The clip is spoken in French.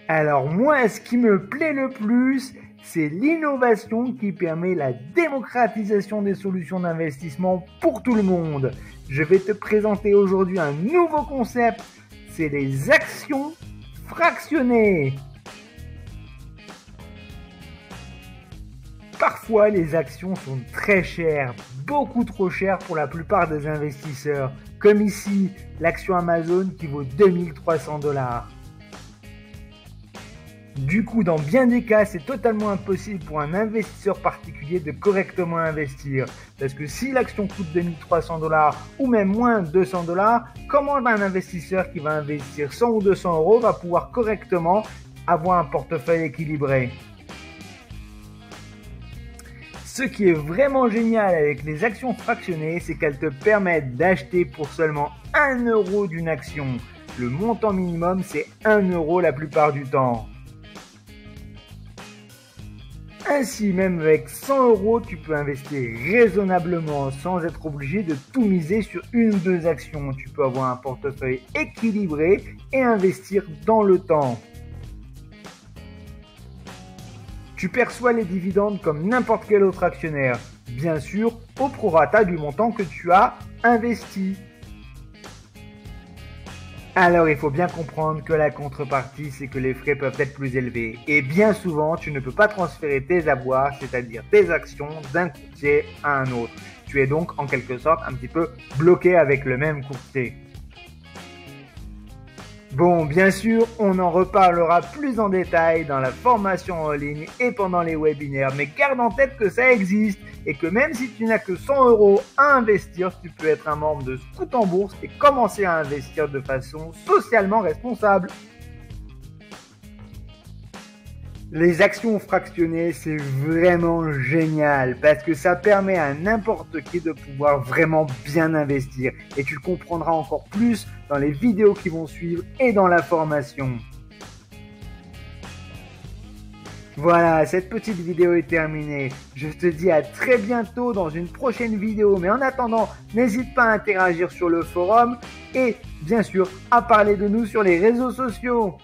Alors moi, ce qui me plaît le plus, c'est l'innovation qui permet la démocratisation des solutions d'investissement pour tout le monde. Je vais te présenter aujourd'hui un nouveau concept, c'est les actions fractionnées. Parfois, les actions sont très chères, beaucoup trop chères pour la plupart des investisseurs, comme ici, l'action Amazon qui vaut 2300 $. Du coup, dans bien des cas, c'est totalement impossible pour un investisseur particulier de correctement investir. Parce que si l'action coûte 2300 $ ou même moins de 200 $, comment un investisseur qui va investir 100 ou 200 € va pouvoir correctement avoir un portefeuille équilibré? Ce qui est vraiment génial avec les actions fractionnées, c'est qu'elles te permettent d'acheter pour seulement 1 € d'une action. Le montant minimum, c'est 1 € la plupart du temps. Ainsi, même avec 100 €, tu peux investir raisonnablement sans être obligé de tout miser sur une ou deux actions. Tu peux avoir un portefeuille équilibré et investir dans le temps. Tu perçois les dividendes comme n'importe quel autre actionnaire, bien sûr au prorata du montant que tu as investi. Alors il faut bien comprendre que la contrepartie, c'est que les frais peuvent être plus élevés. Et bien souvent, tu ne peux pas transférer tes avoirs, c'est-à-dire tes actions, d'un courtier à un autre. Tu es donc en quelque sorte un petit peu bloqué avec le même courtier. Bon, bien sûr, on en reparlera plus en détail dans la formation en ligne et pendant les webinaires, mais garde en tête que ça existe et que même si tu n'as que 100 € à investir, tu peux être un membre de Scout en Bourse et commencer à investir de façon socialement responsable. Les actions fractionnées, c'est vraiment génial parce que ça permet à n'importe qui de pouvoir vraiment bien investir. Et tu le comprendras encore plus dans les vidéos qui vont suivre et dans la formation. Voilà, cette petite vidéo est terminée. Je te dis à très bientôt dans une prochaine vidéo. Mais en attendant, n'hésite pas à interagir sur le forum et bien sûr à parler de nous sur les réseaux sociaux.